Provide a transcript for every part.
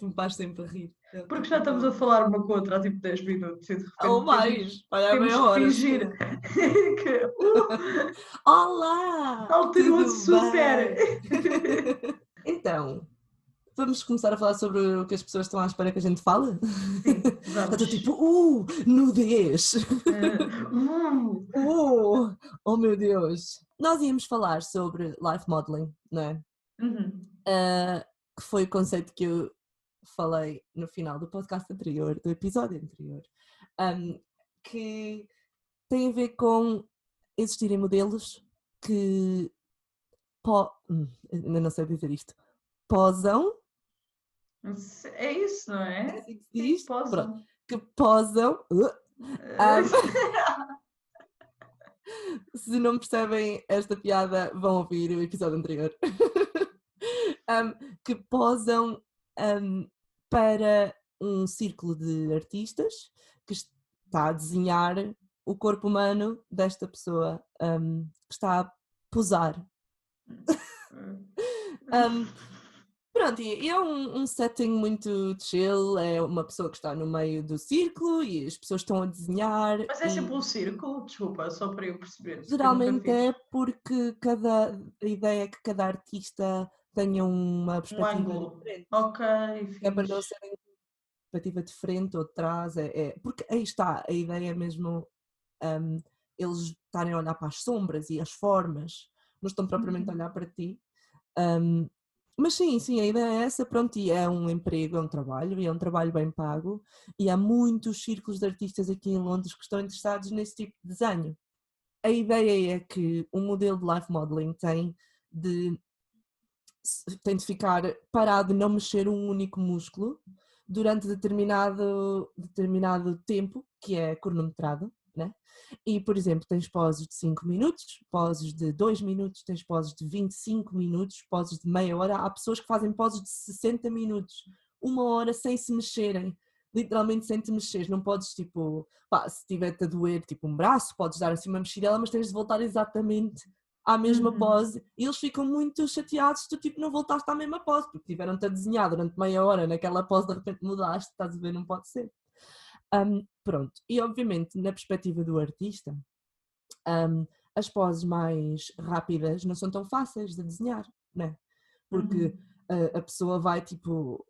que me faz sempre rir. Porque já estamos a falar uma com a outra há tipo 10 minutos e de repente Ou mais, olha, temos meia que hora. fingir que Olá! alterou Tudo super! bem? Então, vamos começar a falar sobre o que as pessoas estão à espera que a gente fale? Sim, Já vamos. estou tipo, nudez! Oh meu Deus! Nós íamos falar sobre life modeling, não é? Uhum. Que foi o conceito que eu falei no final do podcast anterior, do episódio anterior, que tem a ver com existirem modelos que ainda não sei dizer isto, posam, É isso, não é é? assim que se Sim, diz? Pronto, posam. que posam. Se não percebem esta piada, vão ouvir o episódio anterior. Que posam para um círculo de artistas que está a desenhar o corpo humano desta pessoa que está a posar. Pronto, e é um setting muito chill, é uma pessoa que está no meio do círculo e as pessoas estão a desenhar. Mas é sempre um círculo, desculpa, só para eu perceber, porque eu nunca Geralmente fiz. é porque a ideia é que cada artista tenha uma Um perspectiva ângulo. diferente. Ok, É para não fixe. serem perspectiva diferente ou de trás, porque aí está, a ideia é mesmo eles estarem a olhar para as sombras e as formas, não estão propriamente a olhar para ti. Mas sim, a ideia é essa, pronto, e é um emprego, é um trabalho, e é um trabalho bem pago, e há muitos círculos de artistas aqui em Londres que estão interessados nesse tipo de desenho. A ideia é que o modelo de life modeling tem de ficar parado e não mexer um único músculo durante determinado tempo, que é cronometrado, né? E, por exemplo, tens poses de 5 minutos, poses de 2 minutos, tens poses de 25 minutos, poses de meia hora. Há pessoas que fazem poses de 60 minutos, uma hora sem se mexerem, literalmente sem te mexer. Não podes, tipo, se tiver-te a doer, tipo, um braço, podes dar assim uma mexidela, mas tens de voltar exatamente à mesma pose, e eles ficam muito chateados se tu tipo não voltaste à mesma pose, porque tiveram-te a desenhar durante meia hora naquela pose, de repente mudaste, estás a ver, não pode ser. Pronto, e obviamente na perspectiva do artista, as poses mais rápidas não são tão fáceis de desenhar, né? Porque a pessoa vai tipo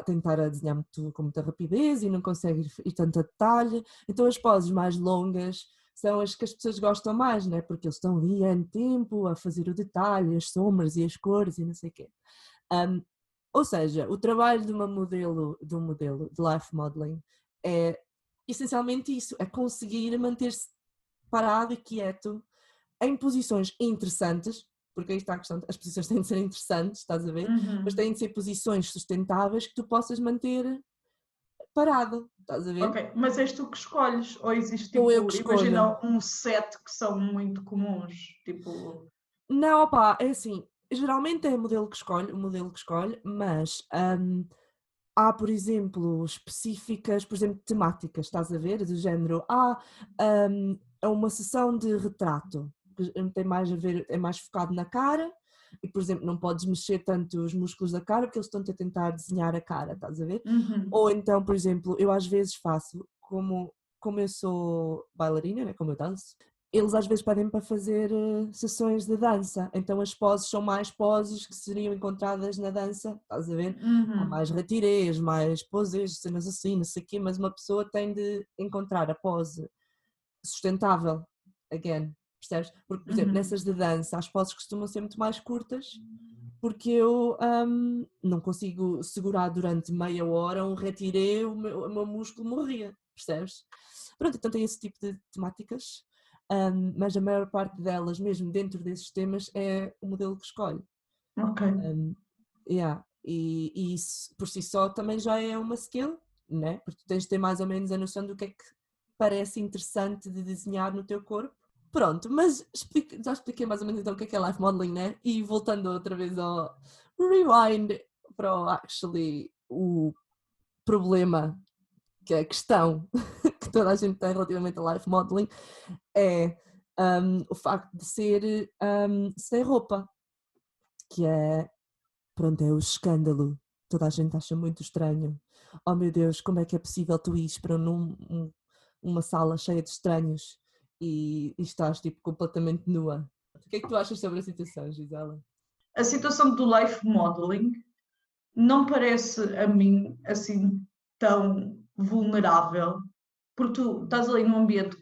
tentar a desenhar com muita rapidez e não consegue ir tanto detalhe, então as poses mais longas são as que as pessoas gostam mais, né? Porque eles estão ali há tempo a fazer o detalhe, as sombras e as cores e não sei o quê. Ou seja, o trabalho de um modelo de life modeling é essencialmente isso, é conseguir manter-se parado e quieto em posições interessantes, porque aí está a questão, as posições têm de ser interessantes, estás a ver? Mas têm de ser posições sustentáveis que tu possas manter parado, estás a ver? Ok, mas és tu que escolhes, ou existe Sou eu tipo, que escolho. imagina um set que são muito comuns, tipo... Não, opá, é assim, geralmente é o modelo que escolhe, mas há, por exemplo, específicas, por exemplo, temáticas, estás a ver? Do género, é uma sessão de retrato, que tem mais a ver, é mais focado na cara, e, por exemplo, não podes mexer tanto os músculos da cara porque eles estão-te a tentar desenhar a cara, estás a ver? Ou então, por exemplo, eu às vezes faço, como eu sou bailarina, né, como eu danço, eles às vezes pedem para fazer sessões de dança, então as poses são mais poses que seriam encontradas na dança, estás a ver? Há mais retirés, mais poses, cenas assim, não sei o quê, mas uma pessoa tem de encontrar a pose sustentável, again, percebes? Porque, por exemplo, nessas de dança, as poses costumam ser muito mais curtas, porque eu não consigo segurar durante meia hora um retiré, o meu músculo morria, percebes? Pronto, então tem esse tipo de temáticas, mas a maior parte delas, mesmo dentro desses temas, é o modelo que escolhe. Ok. Yeah. E isso por si só também já é uma skill, né? Porque tu tens de ter mais ou menos a noção do que é que parece interessante de desenhar no teu corpo. Pronto, mas já expliquei mais ou menos então o que é life modeling, né? E voltando outra vez ao rewind para o problema, que é a questão que toda a gente tem relativamente a life modeling, é o facto de ser sem roupa, que é, pronto, é o escândalo toda a gente acha muito estranho. Oh meu Deus, como é que é possível tu ires para uma sala cheia de estranhos e estás tipo completamente nua? O que é que tu achas sobre a situação, Gisela? A situação do life modeling não parece a mim assim tão vulnerável, porque tu estás ali num ambiente,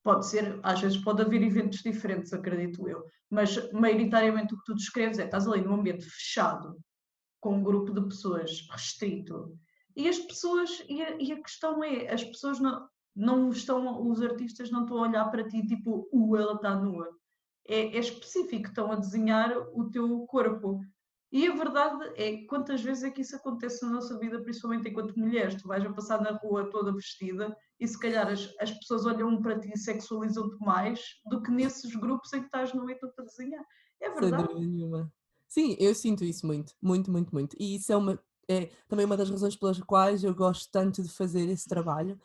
pode ser, às vezes pode haver eventos diferentes, acredito eu, mas maioritariamente o que tu descreves é, estás ali num ambiente fechado, com um grupo de pessoas restrito, e as pessoas, e a questão é, as pessoas não estão, os artistas não estão a olhar para ti tipo, ela está nua. É específico, estão a desenhar o teu corpo. E a verdade é, quantas vezes é que isso acontece na nossa vida, principalmente enquanto mulheres? Tu vais a passar na rua toda vestida e se calhar as pessoas olham para ti e sexualizam-te mais do que nesses grupos em que estás no meio a desenhar. É Sem verdade. dúvida nenhuma. Sim, eu sinto isso muito, muito, muito, muito. E isso é também uma das razões pelas quais eu gosto tanto de fazer esse trabalho.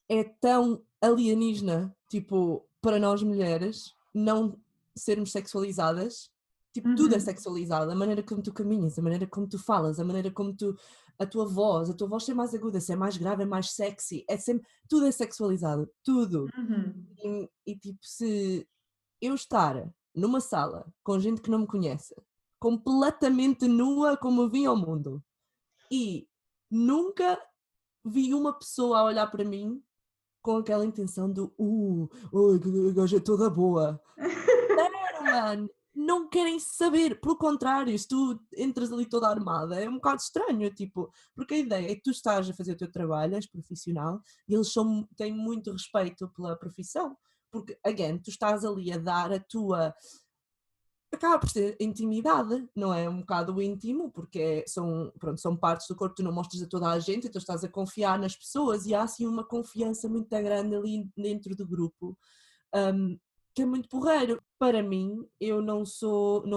É tão alienígena, tipo, para nós mulheres, não sermos sexualizadas. Tipo, tudo é Uhum. sexualizado. A maneira como tu caminhas, a maneira como tu falas, a maneira como tu... A tua voz ser mais aguda, ser mais grave, é mais sexy. É sempre... Tudo é sexualizado. Tudo. Uhum. E tipo, se eu estar numa sala com gente que não me conhece, completamente nua como eu vim ao mundo, e nunca vi uma pessoa a olhar para mim com aquela intenção de a gaja é toda boa. Não, mano, não querem saber. Pelo contrário, se tu entras ali toda armada, é um bocado estranho, tipo, porque a ideia é que tu estás a fazer o teu trabalho, és profissional, e eles têm muito respeito pela profissão. Porque, again, tu estás ali a dar a tua... Acaba por ser intimidade, não é? Um bocado íntimo, porque são partes do corpo que tu não mostras a toda a gente, então estás a confiar nas pessoas e há assim uma confiança muito grande ali dentro do grupo, que é muito porreiro. Para mim, eu não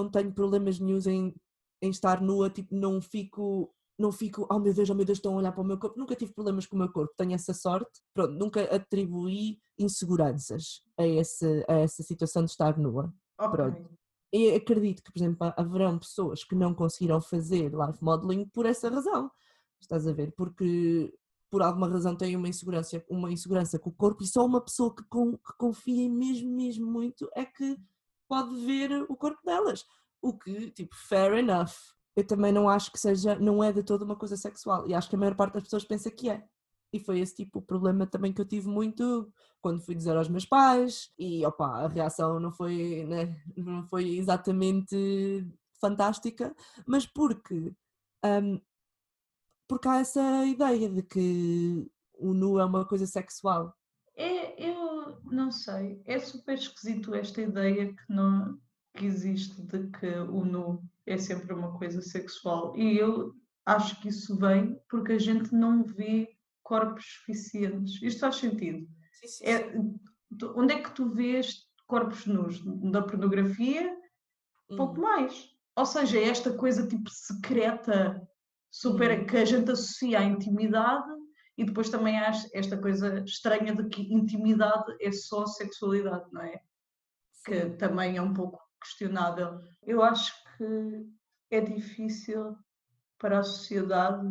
tenho problemas nenhums em estar nua, tipo, não fico, oh meu Deus, estão a olhar para o meu corpo. Nunca tive problemas com o meu corpo, tenho essa sorte. Pronto, nunca atribuí inseguranças a essa situação de estar nua. Ok. Pronto. Eu acredito que, por exemplo, haverão pessoas que não conseguirão fazer life modeling por essa razão. Estás a ver? Porque por alguma razão têm uma insegurança com o corpo e só uma pessoa que confia mesmo, mesmo muito é que pode ver o corpo delas. O que, tipo, fair enough. Eu também não acho que não é de toda uma coisa sexual. E acho que a maior parte das pessoas pensa que é. E foi esse tipo o problema também que eu tive muito quando fui dizer aos meus pais e opa, a reação não foi, né, não foi exatamente fantástica, mas um, porque há essa ideia de que o nu é uma coisa sexual. Eu não sei, é super esquisito esta ideia que existe de que o nu é sempre uma coisa sexual. E eu acho que isso vem porque a gente não vê corpos suficientes. Isto faz sentido. Sim, sim, É, sim. onde é que tu vês corpos nus? Da pornografia? Pouco Uhum, mais. Ou seja, é esta coisa tipo secreta, super, uhum, que a gente associa à intimidade e depois também há esta coisa estranha de que intimidade é só sexualidade, não é? Que sim. também é um pouco questionável. Eu acho que é difícil para a sociedade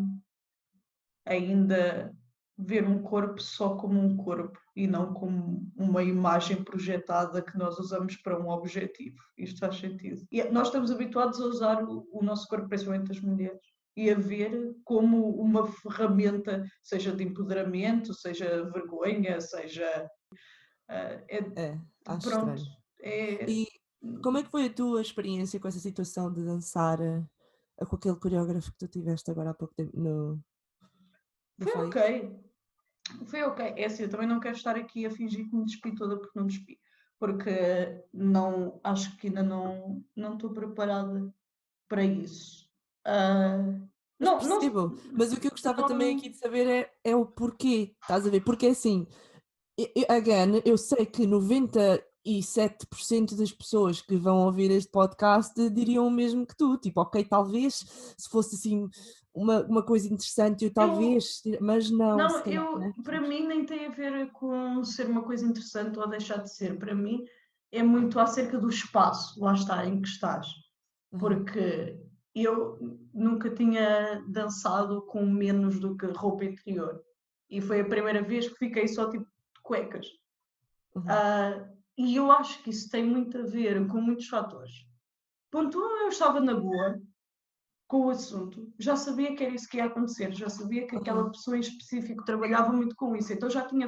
ainda ver um corpo só como um corpo e não como uma imagem projetada que nós usamos para um objetivo. Isto faz sentido. E nós estamos habituados a usar o nosso corpo, principalmente as mulheres, e a ver como uma ferramenta, seja de empoderamento, seja vergonha, seja. É, acho Pronto. estranho. É, E como é que foi a tua experiência com essa situação de dançar com aquele coreógrafo que tu tiveste agora há pouco tempo no foi FAIC? ok. Foi ok. É assim, eu também não quero estar aqui a fingir que me despi toda porque não despi. Porque não, acho que ainda não estou preparada para isso. Ah, Mas não, não, percebo. Mas o que eu gostava também aqui não, de saber é o porquê. Estás a ver? Porque assim, again, eu sei que 97% das pessoas que vão ouvir este podcast diriam o mesmo que tu. Tipo, ok, talvez se fosse assim uma coisa interessante, eu eu, talvez, mas não, se não, calhar, eu, né? para mim nem tem a ver com ser uma coisa interessante ou deixar de ser. Para mim é muito acerca do espaço, lá está, em que estás. Aham. Porque eu, nunca tinha dançado com menos do que roupa interior. E foi a primeira vez que fiquei só tipo de cuecas. E eu acho que isso tem muito a ver com muitos fatores. Ponto 1, eu estava na boa com o assunto, já sabia que era isso que ia acontecer, já sabia que aquela pessoa em específico trabalhava muito com isso, então já tinha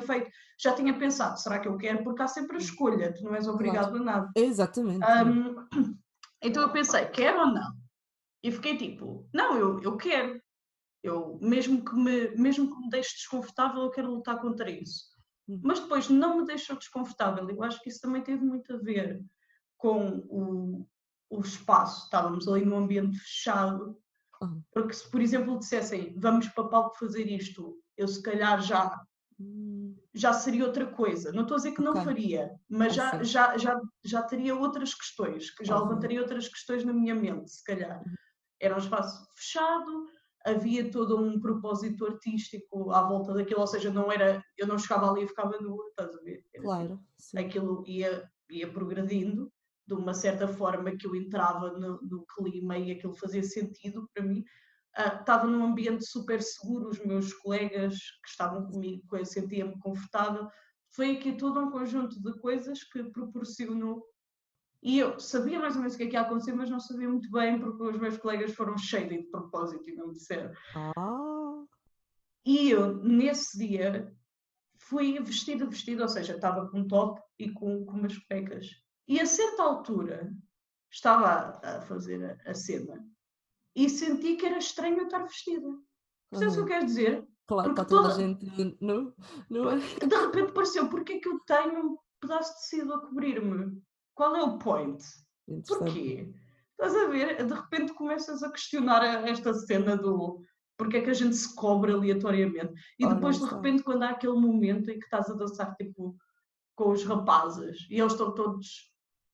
pensado, será que eu quero? Porque há sempre a escolha, tu não és obrigado Claro. a nada. Exatamente. Então eu pensei, quero ou não? E fiquei tipo, não, eu quero. Mesmo que me deixe desconfortável, eu quero lutar contra isso. Mas depois não me deixou desconfortável. Eu acho que isso também teve muito a ver com o espaço. Estávamos ali num ambiente fechado. Porque se, por exemplo, dissessem vamos para palco fazer isto, eu se calhar já seria outra coisa. Não estou a dizer que não faria, mas já teria outras questões, que já levantaria outras questões na minha mente, se calhar. Era um espaço fechado, havia todo um propósito artístico à volta daquilo, ou seja, eu não chegava ali e ficava nua, estás a ver? Claro, sim. Aquilo ia progredindo de uma certa forma que eu entrava no clima e aquilo fazia sentido para mim. Estava num ambiente super seguro, os meus colegas que estavam comigo, eu sentia-me confortável. Foi aqui todo um conjunto de coisas que proporcionou. E eu sabia mais ou menos o que é que ia acontecer, mas não sabia muito bem porque os meus colegas foram cheios de propósito e não me disseram. E eu, nesse dia, fui vestida, ou seja, estava com um top e com umas pecas. E a certa altura, estava a fazer a cena e senti que era estranho eu estar vestida. Percebes o que eu quero dizer? Claro, Porque está toda a gente nu. de repente pareceu, porque é que eu tenho um pedaço de tecido a cobrir-me? Qual é o point? Porquê? Estás a ver? De repente começas a questionar esta cena do porque é que a gente se cobre aleatoriamente. E depois, de repente, quando há aquele momento em que estás a dançar tipo, com os rapazes e eles estão todos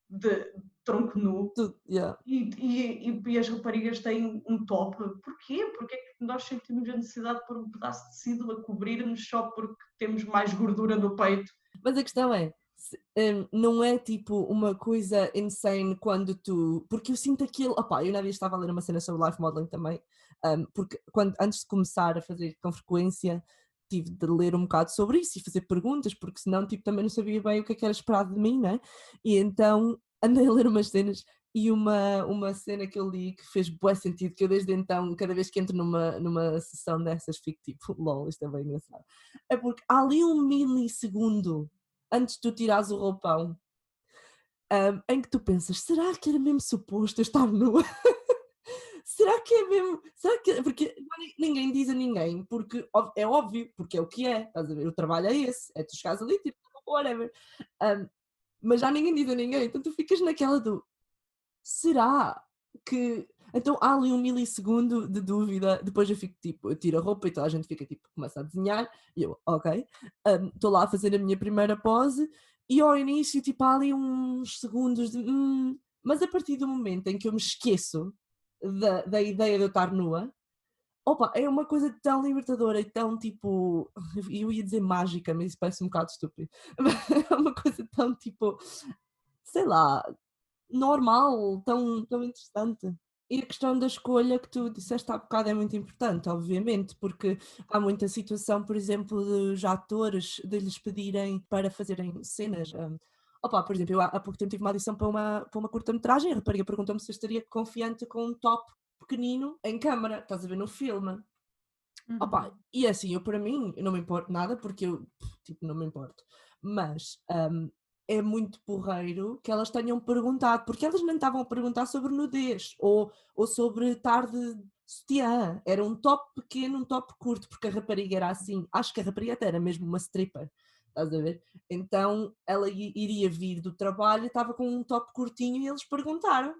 de tronco nu e as raparigas têm um top. Porquê? Porque é que nós sentimos a necessidade de pôr um pedaço de tecido a cobrir-nos só porque temos mais gordura no peito? Mas a questão é, não é tipo uma coisa insane quando tu. Porque eu sinto aquilo. Opá, eu na vez estava a ler uma cena sobre life modeling também, porque antes de começar a fazer com frequência, tive de ler um bocado sobre isso e fazer perguntas, porque senão tipo, também não sabia bem o que era esperado de mim, né? E então andei a ler umas cenas. E uma cena que eu li que fez bué sentido, que eu desde então, cada vez que entro numa sessão dessas, fico tipo, lol, isto é bem engraçado. É porque há ali um milissegundo antes de tu tirares o roupão, em que tu pensas, será que era mesmo suposto eu estar nua? Será que é mesmo? Será que porque ninguém diz a ninguém, porque é óbvio, porque é o que é, estás a ver? O trabalho é esse, é tu chegares ali, tipo, whatever. Mas já ninguém diz a ninguém, então tu ficas naquela do será que. Então há ali um milissegundo de dúvida, depois eu fico tipo, eu tiro a roupa e toda a gente fica tipo, começa a desenhar, e eu, ok, estou lá a fazer a minha primeira pose, e ao início tipo há ali uns segundos de mas a partir do momento em que eu me esqueço da ideia de eu estar nua, opa, é uma coisa tão libertadora e tão tipo, eu ia dizer mágica, mas isso parece um bocado estúpido, é uma coisa tão tipo, sei lá, normal, tão interessante. E a questão da escolha que tu disseste há bocado é muito importante, obviamente, porque há muita situação, por exemplo, dos atores, de lhes pedirem para fazerem cenas. Opa, por exemplo, eu há pouco tempo tive uma audição para uma curta-metragem, a rapariga perguntou-me se eu estaria confiante com um top pequenino em câmara, estás a ver no filme. Opa, e assim, eu para mim, eu não me importo nada, porque eu, tipo, não me importo. Mas é muito porreiro que elas tenham perguntado, porque elas nem estavam a perguntar sobre nudez ou sobre estar de sutiã. Era um top pequeno, um top curto, porque a rapariga era assim. Acho que a rapariga até era mesmo uma stripper, estás a ver? Então ela iria vir do trabalho, estava com um top curtinho e eles perguntaram.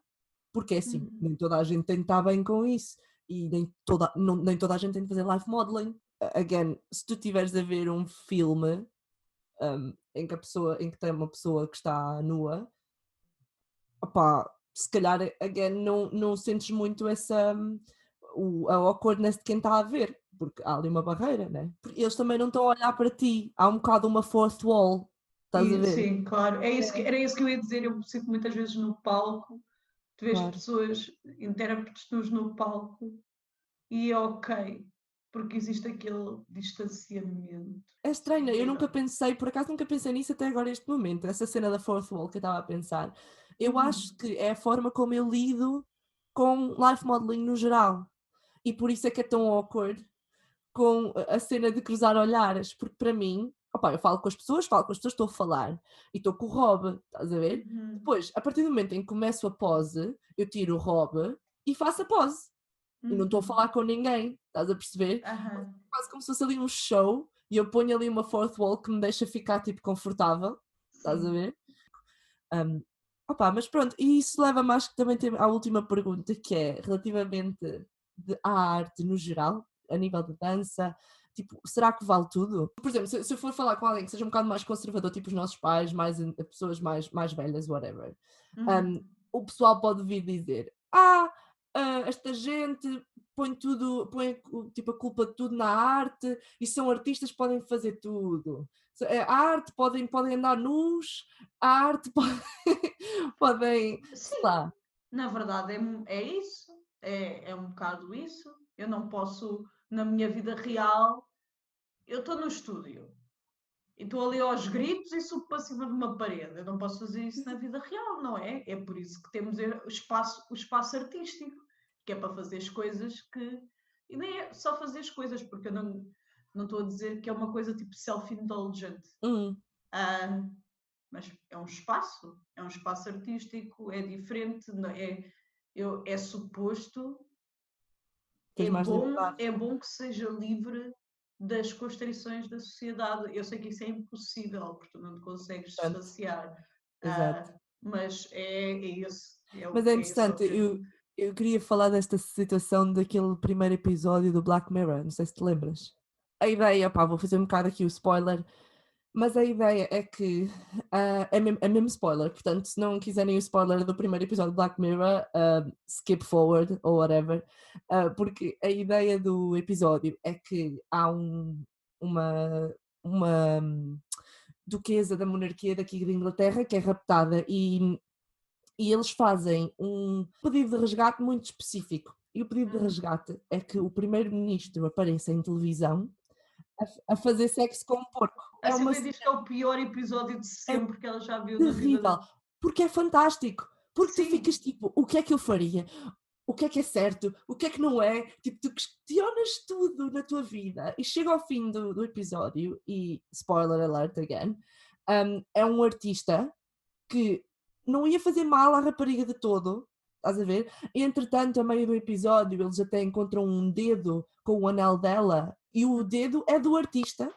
Porque é assim, nem toda a gente tem de estar bem com isso e nem toda a gente tem de fazer life modeling. Again, se tu tiveres a ver um filme em que tem uma pessoa que está nua, opá, se calhar again, não sentes muito a awkwardness de quem está a ver, porque há ali uma barreira, né? Porque eles também não estão a olhar para ti, há um bocado uma fourth wall, estás a ver? Sim, claro. Era isso que eu ia dizer. Eu sinto muitas vezes no palco, Tu vês Claro. pessoas, intérpretes nus no palco e é ok, porque existe aquele distanciamento. É estranho, eu Incrível. nunca pensei, por acaso nunca pensei nisso até agora este momento, essa cena da fourth wall que eu estava a pensar. Eu acho que é a forma como eu lido com life modeling no geral. E por isso é que é tão awkward com a cena de cruzar olhares, porque para mim, opa, eu falo com as pessoas, estou a falar e estou com o Rob, estás a ver? Depois, a partir do momento em que começo a pose, eu tiro o Rob e faço a pose. E não estou a falar com ninguém, estás a perceber? Aham. Quase como se fosse ali um show e eu ponho ali uma fourth wall que me deixa ficar tipo confortável, estás a Sim. ver? Um, opa, mas pronto, e isso leva-me acho que também à última pergunta, que é relativamente à arte no geral, a nível de dança, tipo, será que vale tudo? Por exemplo, se eu for falar com alguém que seja um bocado mais conservador, tipo os nossos pais, pessoas mais velhas, whatever, o pessoal pode vir dizer, esta gente põe tipo a culpa de tudo na arte e são artistas, podem fazer tudo. A arte podem andar nus, a arte podem, sei Sim, lá. na verdade é isso, é um bocado isso. Eu não posso, na minha vida real, eu estou no estúdio e estou ali aos gritos e subo para cima de uma parede. Eu não posso fazer isso na vida real, não é? É por isso que temos o espaço artístico, que é para fazer as coisas que. E nem é só fazer as coisas, porque eu não estou a dizer que é uma coisa tipo self-indulgent. Hum, Ah, mas é um espaço artístico, é diferente, é suposto, tens mais liberdade. é bom que seja livre das constrições da sociedade. Eu sei que isso é impossível, porque tu não te consegues Portanto, distanciar, exato. mas Mas é é esse o interessante, objetivo. eu queria falar desta situação daquele primeiro episódio do Black Mirror, não sei se te lembras. A ideia, pá, vou fazer um bocado aqui o spoiler, mas a ideia é que é mesmo spoiler, portanto, se não quiserem o spoiler do primeiro episódio do Black Mirror, skip forward ou whatever, porque a ideia do episódio é que há uma, uma duquesa da monarquia daqui de Inglaterra que é raptada e eles fazem um pedido de resgate muito específico. E o pedido de resgate é que o primeiro-ministro apareça em televisão a fazer sexo com um porco. A É uma Silvia diz que é o pior episódio de é sempre que ela já viu na vida terrível, dela. porque é fantástico. Porque tu Sim, ficas tipo, o que é que eu faria? O que é certo? O que é que não é? Tipo, tu questionas tudo na tua vida e chega ao fim do episódio e, spoiler alert again, é um artista que não ia fazer mal à rapariga de todo, estás a ver? E, entretanto, a meio do episódio, eles até encontram um dedo com o anel dela e o dedo é do artista,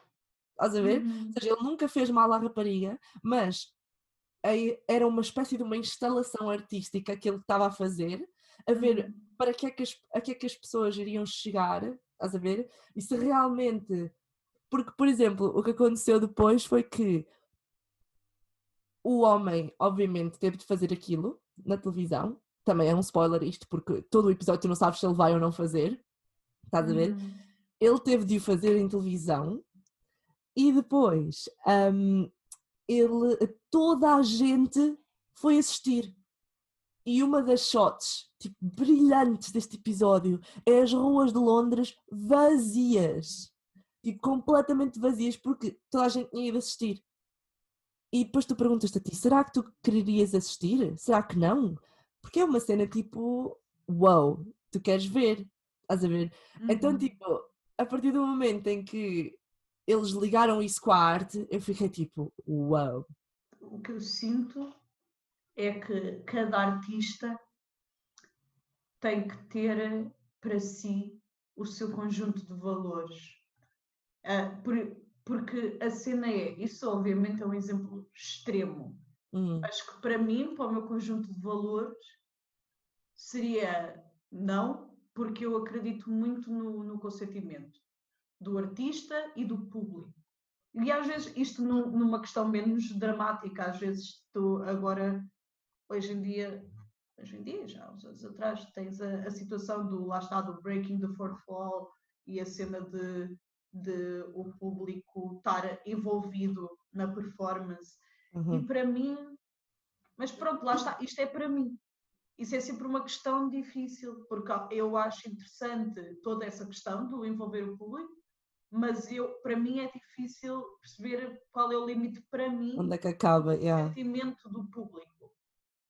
estás a ver? Ou seja, ele nunca fez mal à rapariga, mas era uma espécie de uma instalação artística que ele estava a fazer, a ver para que é que a que é que as pessoas iriam chegar, estás a ver? E se realmente. Porque, por exemplo, o que aconteceu depois foi que o homem, obviamente, teve de fazer aquilo na televisão. Também é um spoiler isto, porque todo o episódio tu não sabes se ele vai ou não fazer. Estás a ver? Ele teve de o fazer em televisão e depois toda a gente foi assistir. E uma das shots tipo, brilhantes deste episódio é as ruas de Londres vazias. Tipo, completamente vazias, porque toda a gente tinha ido assistir. E depois tu perguntas-te a ti, será que tu quererias assistir? Será que não? Porque é uma cena tipo, wow, tu queres ver, estás a ver? Então, tipo, a partir do momento em que eles ligaram isso com a arte, eu fiquei tipo, wow. o que eu sinto é que cada artista tem que ter para si o seu conjunto de valores. Porque a cena isso obviamente é um exemplo extremo, Hum, mas que para mim, para o meu conjunto de valores, seria não, porque eu acredito muito no consentimento do artista e do público. E às vezes, isto numa questão menos dramática, às vezes estou agora, hoje em dia, já há uns anos atrás, tens a situação lá está, do breaking the fourth wall e a cena de o público estar envolvido na performance. E uhum. para mim, mas pronto, lá está, isto é para mim. isso é sempre uma questão difícil, porque eu acho interessante toda essa questão do envolver o público, mas para mim é difícil perceber qual é o limite para mim Onde é que acaba? do Yeah. sentimento do público.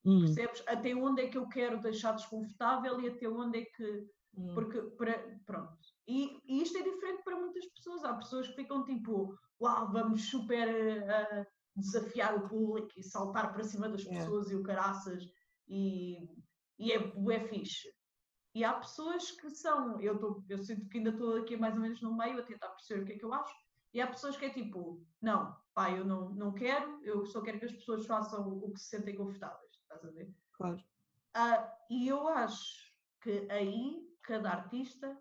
Hum, Percebes? Até onde é que eu quero deixar desconfortável e até onde é que. Porque, pronto. E isto é diferente para muitas pessoas. Há pessoas que ficam tipo, uau, vamos super desafiar o público e saltar para cima das yeah, pessoas e o caraças e é fixe. E há pessoas que são, eu sinto que ainda estou aqui mais ou menos no meio a tentar perceber o que é que eu acho, e há pessoas que é tipo, não, pá, eu não quero, eu só quero que as pessoas façam o que se sentem confortáveis, estás a ver? claro. E eu acho que aí cada artista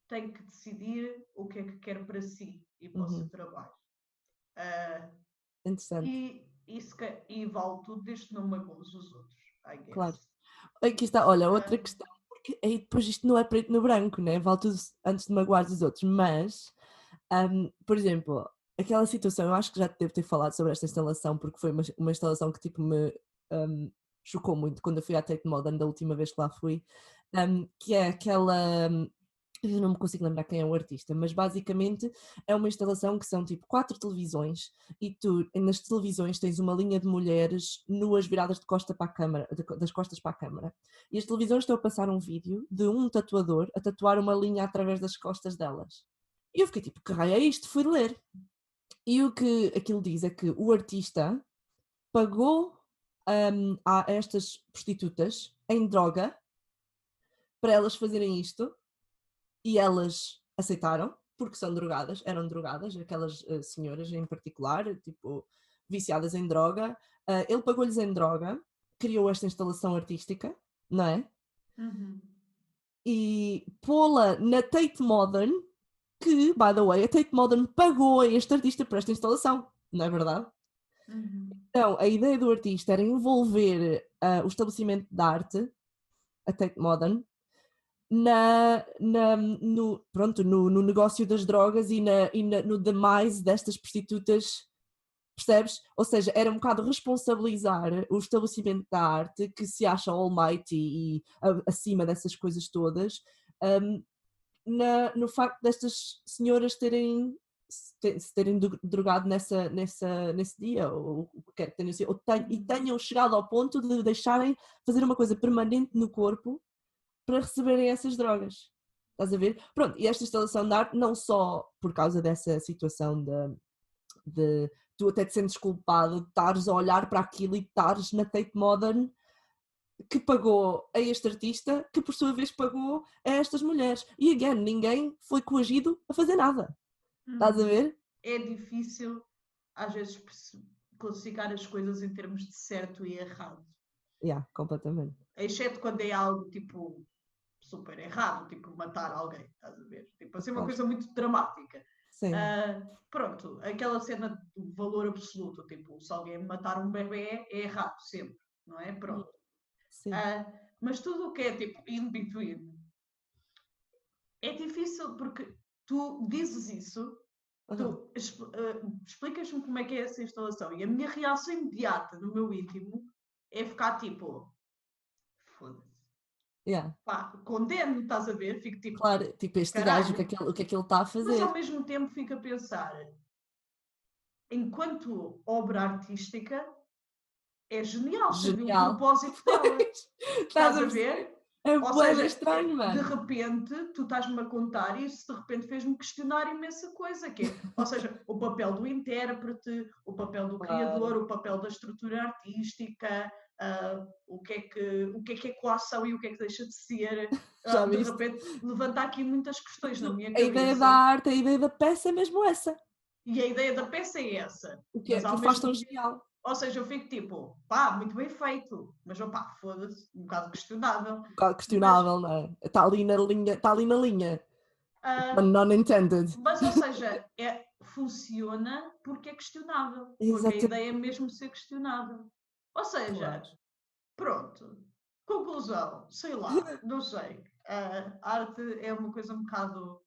tem que decidir o que é que quer para si e para o seu Uhum. trabalho. Ah, Interessante, e vale tudo desde que não magoes os outros, I claro. guess. Aqui está, olha, outra Ah, questão, porque aí depois isto não é preto no branco, né? Vale tudo antes de magoar os outros, mas, por exemplo, aquela situação, eu acho que já te devo ter falado sobre esta instalação, porque foi uma instalação que tipo me chocou muito quando eu fui à Tate Modern da última vez que lá fui, que é aquela. Eu não me consigo lembrar quem é o artista, mas basicamente é uma instalação que são tipo 4 televisões e tu nas televisões tens uma linha de mulheres nuas viradas de costa para a câmara, das costas para a câmara. E as televisões estão a passar um vídeo de um tatuador a tatuar uma linha através das costas delas. E eu fiquei tipo, que raio é isto? Fui ler. E o que aquilo diz é que o artista pagou a estas prostitutas em droga para elas fazerem isto e elas aceitaram, porque são drogadas, eram drogadas, aquelas senhoras em particular, tipo, viciadas em droga. Ele pagou-lhes em droga, criou esta instalação artística, não é? uhum. E pô-la na Tate Modern, que, by the way, a Tate Modern pagou a este artista por esta instalação, não é verdade? Uhum. Então, a ideia do artista era envolver o estabelecimento de arte, a Tate Modern, no negócio das drogas no demise destas prostitutas, percebes? Ou seja, era um bocado responsabilizar o estabelecimento da arte que se acha almighty e acima dessas coisas todas, um, no facto destas senhoras se terem drogado nesse dia, ou o que quer que tenham sido, e tenham chegado ao ponto de deixarem fazer uma coisa permanente no corpo para receberem essas drogas. Estás a ver? Pronto, e esta instalação de arte, não só por causa dessa situação de tu até te sentes culpado de estares a olhar para aquilo e estares na Tate Modern que pagou a este artista, que por sua vez pagou a estas mulheres. E, again, ninguém foi coagido a fazer nada. Estás a ver? É difícil, às vezes, classificar as coisas em termos de certo e errado. Yeah, completamente. Exceto quando é algo tipo super errado, tipo matar alguém, estás a ver? Tipo, assim, uma Claro. coisa muito dramática. Sim. Pronto, aquela cena do valor absoluto, tipo, se alguém matar um bebê é errado sempre, não é? Pronto. Sim. Mas tudo o que é tipo in between é difícil porque tu dizes isso, Uhum. tu explicas-me como é que é essa instalação e a minha reação imediata no meu íntimo é ficar tipo, foda-se, Yeah. pá, condeno, estás a ver? Fico tipo, Claro, tipo, este gajo, caralho. o que é que ele está a Mas ao fazer? mesmo tempo fico a pensar, enquanto obra artística, é genial, serviu o Genial. propósito dela. Pois, estás Estás a a perceber? ver? É Ou bué seja, estranho, de mano. repente, tu estás-me a contar e isso de repente fez-me questionar imensa coisa, que é, ou seja, o papel do intérprete, o papel do Claro. criador, o papel da estrutura artística, o que é coação e o que é que deixa de ser. Já De viste? repente, levanta aqui muitas questões na minha A ideia da cabeça arte, a ideia da peça é mesmo essa. e a ideia da peça é essa. O Mas que ao o faz mesmo tão genial. ou seja, eu fico tipo, pá, muito bem feito, mas opá, foda-se, um bocado questionável. Um bocado Mas, questionável, não é? Está ali na linha, está ali na linha. ah, Non intended. ou seja, funciona porque é questionável, porque a Exatamente. ideia é mesmo ser questionável. Ou Claro. seja, pronto, conclusão, sei lá, não sei. A arte é uma coisa um bocado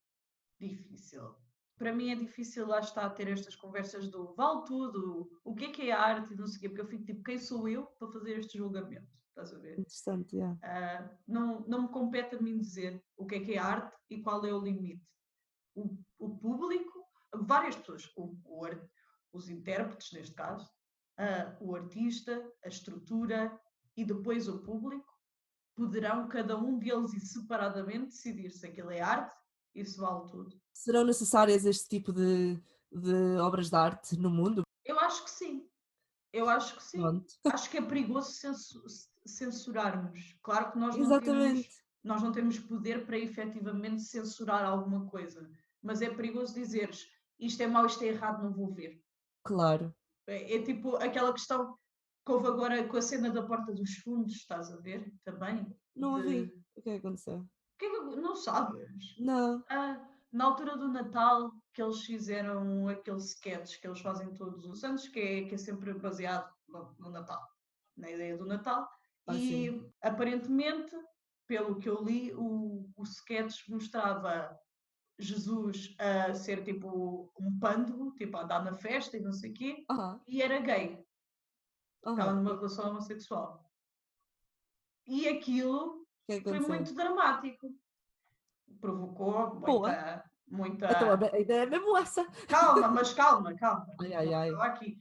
difícil. Para mim é difícil lá estar a ter estas conversas do vale tudo, o que é a arte e não sei o quê, porque eu fico tipo, quem sou eu para fazer este julgamento? estás a ver? Interessante, yeah. Não me compete a mim dizer o que é arte e qual é o limite. O público, várias pessoas, os intérpretes, neste caso, o artista, a estrutura e depois o público, poderão cada um deles e separadamente decidir se aquilo é arte, isso vale tudo. Serão necessárias este tipo de obras de arte no mundo? Eu acho que sim. Eu acho que sim. Pronto. Acho que é perigoso censurarmos. Claro que Exatamente. nós não temos poder para efetivamente censurar alguma coisa, mas é perigoso dizeres isto é mau, isto é errado, não vou ver. Claro. É tipo aquela questão que houve agora com a cena da Porta dos Fundos, estás a ver? Também. Não ouvi. O que é que aconteceu? Não sabes? Não. Na altura do Natal, que eles fizeram aquele sketch que eles fazem todos os anos, que é sempre baseado no Natal, na ideia do Natal, e Sim. aparentemente, pelo que eu li, o sketch mostrava Jesus a ser tipo um pândego, tipo a andar na festa e não sei o quê, e era gay, estava numa relação homossexual. E aquilo que é que foi aconteceu? muito dramático. Provocou Boa. muita. Então a ideia é mesmo essa. Calma, mas calma. Ai. Estava aqui.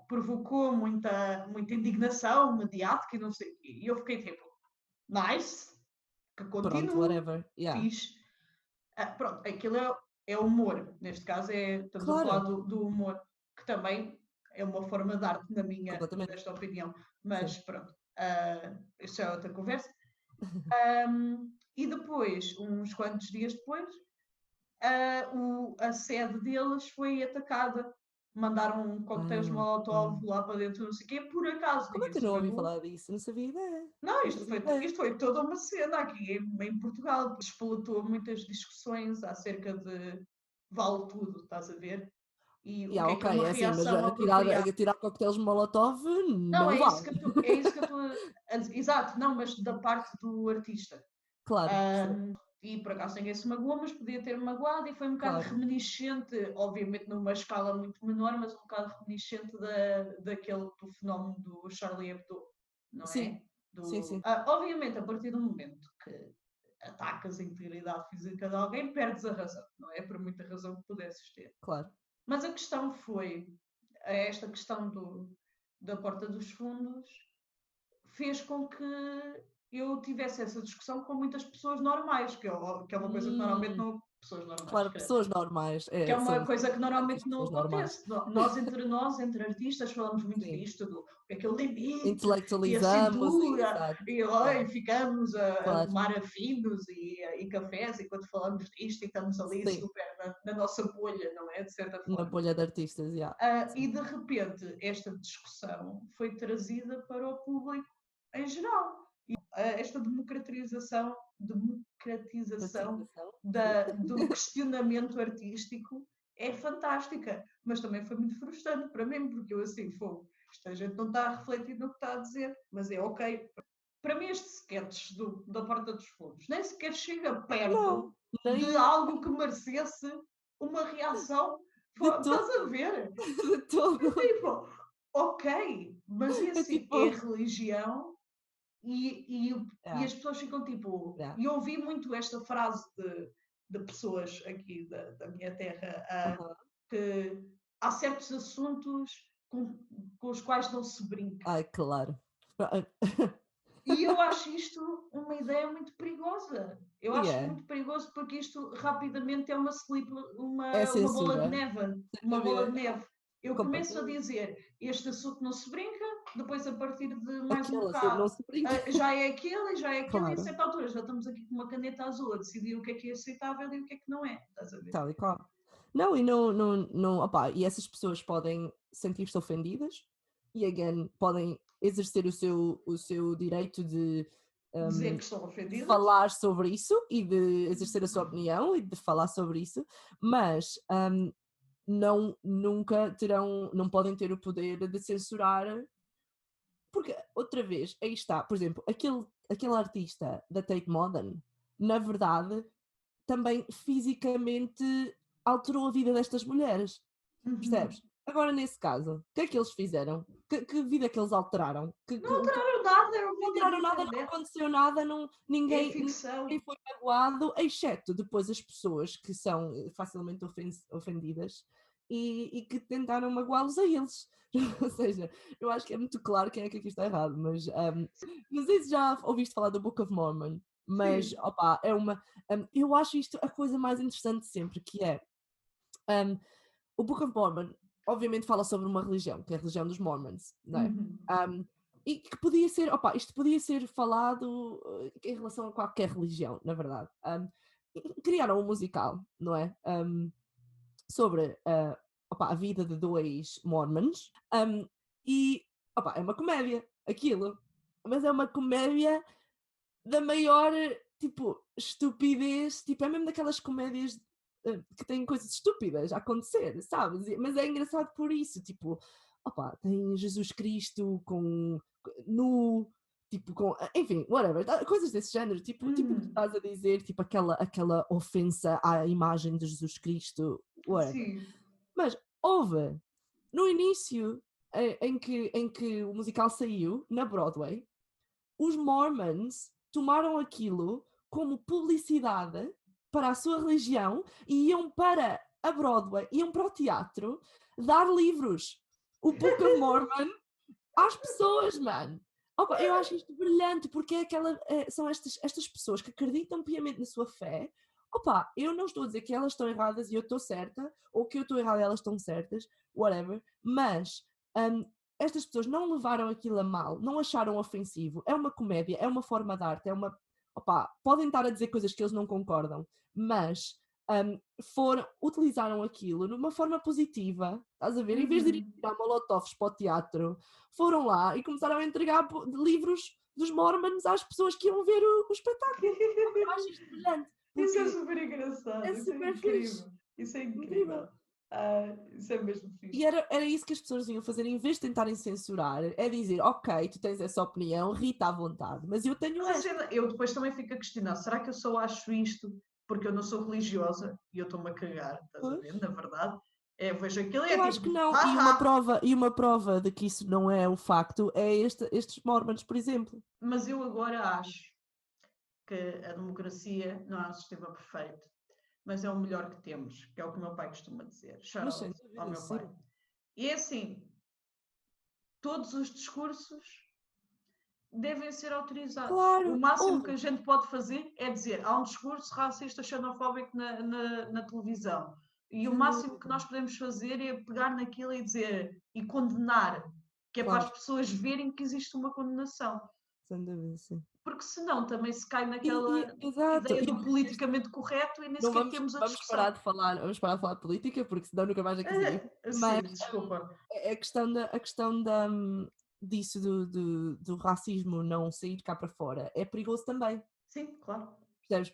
Provocou muita indignação mediática e não sei o quê. E eu fiquei tipo, nice, que Pronto, continue, whatever. Yeah. fixe. Pronto, aquilo é humor. Neste caso estamos a falar Claro. do humor, que também é uma forma de arte, na minha Completamente. modesta opinião. Mas Sim. pronto, isso é outra conversa. E depois, uns quantos dias depois, a sede deles foi atacada. Mandaram coquetéis Molotov lá para dentro, não sei o quê, por acaso. Como é que eu não ouvi falar disso? Não sabia ideia. Não, isto foi toda uma cena aqui em Portugal. Despolutou muitas discussões acerca de vale tudo, estás a ver? E o que é uma reação apropriada. Tirar coquetéis Molotov Não, não é vale. isso que eu estou a dizer. Exato, não, mas da parte do artista. Claro. E por acaso ninguém se magoou, mas podia ter magoado e foi um bocado reminiscente, obviamente numa escala muito menor, mas um bocado reminiscente do fenómeno do Charlie Hebdo, não é? Sim. Sim. Obviamente, a partir do momento que atacas a integridade física de alguém, perdes a razão, não é? Por muita razão que pudesses ter. Claro. Mas a questão foi, esta questão da Porta dos Fundos fez com que eu tivesse essa discussão com muitas pessoas normais, que é uma coisa que normalmente não. Pessoas normais. Claro, pessoas normais. Que é uma coisa que normalmente não acontece. Normais. Nós, entre artistas, falamos muito disto, do que é que é o limite, intelectualizamos e ficamos a tomar afinos e cafés enquanto falamos disto e estamos ali super na nossa bolha, não é? De certa forma. Na bolha de artistas, e de repente esta discussão foi trazida para o público em geral. E esta democratização do questionamento artístico é fantástica, mas também foi muito frustrante para mim, porque eu assim, esta gente não está a refletir no que está a dizer, mas é ok. Para mim este sketch da Porta dos Fundos nem sequer chega perto de algo que merecesse uma reação. Estás a ver? De todo. Tipo, ok, mas é religião e as pessoas ficam tipo. E eu ouvi muito esta frase de pessoas aqui da minha terra que há certos assuntos com os quais não se brinca. Ai, claro. E eu acho isto uma ideia muito perigosa. Eu acho muito perigoso porque isto rapidamente é uma bola de neve. Uma bola de neve. Eu começo a dizer, este assunto não se brinca, depois a partir de mais um bocado já é aquele, e a certa altura já estamos aqui com uma caneta azul a decidir o que é aceitável e o que é que não é. Estás a ver? Tal e qual. Não, e não, opa, e essas pessoas podem sentir-se ofendidas e, again, podem exercer o seu direito de dizer que estão ofendidas, falar sobre isso e de exercer a sua opinião e de falar sobre isso, mas nunca não podem ter o poder de censurar, porque, outra vez, aí está, por exemplo, aquele artista da Tate Modern, na verdade, também fisicamente alterou a vida destas mulheres, percebes? Agora, nesse caso, o que é que eles fizeram? Que vida que eles alteraram? Não alteraram nada, encontraram nada, não aconteceu nada, ninguém ficção. foi magoado, exceto depois as pessoas que são facilmente ofendidas e que tentaram magoá-los a eles. Ou seja, eu acho que é muito claro quem é que aqui está errado, mas não sei se já ouviste falar do Book of Mormon, mas opa, eu acho isto a coisa mais interessante sempre, que é o Book of Mormon obviamente fala sobre uma religião, que é a religião dos Mormons, não é? E que podia ser, isto podia ser falado em relação a qualquer religião, na verdade. Criaram um musical, não é? Sobre a vida de 2 Mormons. E é uma comédia, aquilo. Mas é uma comédia da maior, tipo, estupidez. Tipo, é mesmo daquelas comédias que têm coisas estúpidas a acontecer, sabes? Mas é engraçado por isso, tipo, tem Jesus Cristo nu, tipo, enfim, whatever, coisas desse género, tipo que tu estás a dizer, tipo, aquela ofensa à imagem de Jesus Cristo, whatever. Sim. Mas houve, no início em que o musical saiu, na Broadway, os Mormons tomaram aquilo como publicidade para a sua religião e iam para a Broadway, iam para o teatro dar livros. O Book of Mormon às pessoas, mano. Eu acho isto brilhante, porque são estas pessoas que acreditam piamente na sua fé. Eu não estou a dizer que elas estão erradas e eu estou certa, ou que eu estou errada e elas estão certas, whatever, mas estas pessoas não levaram aquilo a mal, não acharam ofensivo. É uma comédia, é uma forma de arte, podem estar a dizer coisas que eles não concordam, mas utilizaram aquilo de uma forma positiva, estás a ver? Em vez de irem tirar molotovs para o teatro, foram lá e começaram a entregar livros dos Mormons às pessoas que iam ver o espetáculo. Eu acho isto brilhante. Isso é super engraçado. É super incrível. Isso é incrível. Isso é mesmo fixe. E era isso que as pessoas iam fazer, em vez de tentarem censurar, é dizer, ok, tu tens essa opinião, Rita à vontade, mas eu tenho esta. Eu depois também fico a questionar, será que eu só acho isto porque eu não sou religiosa e eu estou-me a cagar, estás a ver? Na verdade, vejo aquilo e eu acho que não, e uma prova de que isso não é o facto é estes Mormons, por exemplo. Mas eu agora acho que a democracia não é um sistema perfeito, mas é o melhor que temos, que é o que o meu pai costuma dizer. Shout out ao meu pai. E é assim, todos os discursos devem ser autorizados. Claro. O máximo que a gente pode fazer é dizer, há um discurso racista, xenofóbico na televisão. E o máximo que nós podemos fazer é pegar naquilo e dizer, e condenar, que é para as pessoas verem que existe uma condenação. Sem dúvida, sim. Porque senão também se cai naquela ideia do politicamente correto e nem sequer temos a discussão. Vamos parar de falar de política, porque senão nunca mais aqui sair. Mas desculpa. A questão disso do racismo não sair cá para fora é perigoso também. Sim, claro. Percebes?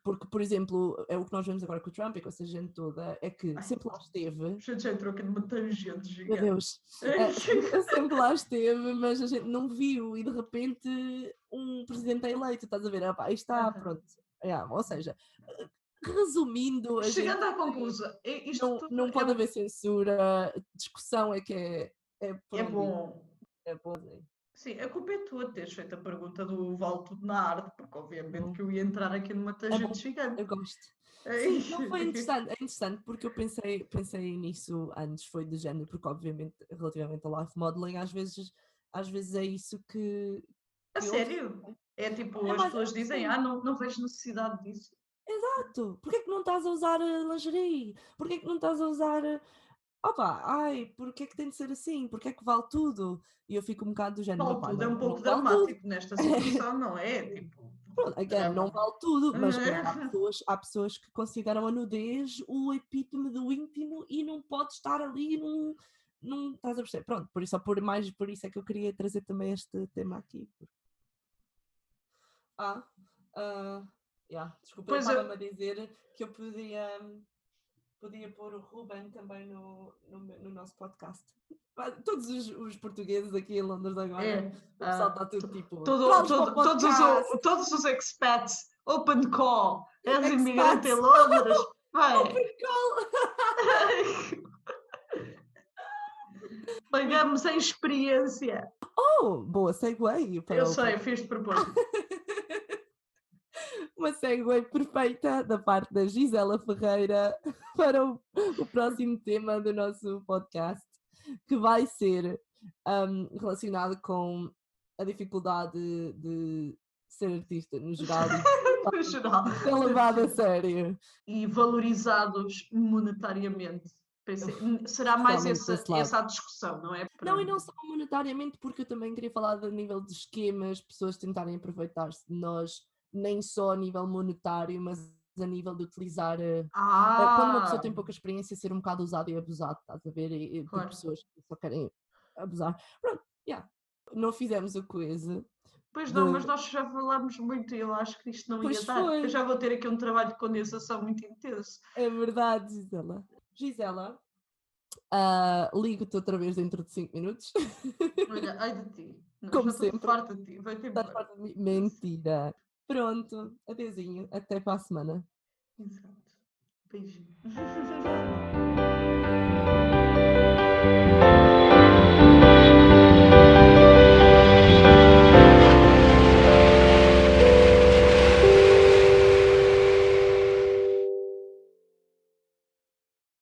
Porque, por exemplo, é o que nós vemos agora com o Trump e com essa gente toda, é que sempre lá esteve. A gente já entrou aqui numa tangente gigante. Meu Deus! Sempre lá esteve, mas a gente não viu e de repente um presidente é eleito, estás a ver? Isto está, pronto. Ou seja, resumindo, chegando à conclusão, não pode haver censura, discussão é que é bom. É bom. Sim, a culpa é tua de teres feito a pergunta do vale tudo na arte, porque obviamente que eu ia entrar aqui numa tangente gigante. Eu gosto. Sim, não, foi interessante, é interessante, porque eu pensei nisso antes, foi de género, porque obviamente, relativamente ao life modeling, às vezes é isso que... A sério? É tipo, as pessoas dizem, não vejo necessidade disso. Exato! Porquê que não estás a usar lingerie? Porquê que não estás a usar... porquê é que tem de ser assim? Porquê é que vale tudo? E eu fico um bocado do género... Vale tudo, é um pouco dramático nesta situação, não é? Tipo... não vale tudo, mas há pessoas que consideram a nudez o epítome do íntimo e não pode estar ali não estás a perceber. Pronto, por isso é que eu queria trazer também este tema aqui. Desculpa, eu estava-me a dizer que eu podia pôr o Ruben também no nosso podcast. Todos os portugueses aqui em Londres agora, o pessoal está tudo tipo... Todos os expats, open call, és imigrante em Londres. Open call! Pagamos a experiência. Oh, boa segue para Eu sei, fiz de propósito. uma segue perfeita da parte da Gisela Ferreira para o próximo tema do nosso podcast, que vai ser relacionado com a dificuldade de ser artista no geral e No geral. ser levado a sério. E valorizados monetariamente. Será mais Especialmente desse lado. essa a discussão, não é? Não, e não só monetariamente, porque eu também queria falar a nível de esquemas, pessoas tentarem aproveitar-se de nós, nem só a nível monetário, mas a nível de utilizar, quando uma pessoa tem pouca experiência, ser um bocado usado e abusado, estás a ver? E por Claro. pessoas que só querem abusar. Pronto, não fizemos o quiz. Pois não, mas nós já falámos muito e eu acho que isto não Pois ia dar. foi. Eu já vou ter aqui um trabalho de condensação muito intenso. É verdade, Gisela. Gisela, ligo-te outra vez dentro de 5 minutos. Olha, ai de ti. Não, Como já estou sempre. farta de ti. Vai-te Estás embora. farta de mim? Mentira. Pronto, adeusinho, até para a semana. Exato. Beijinho.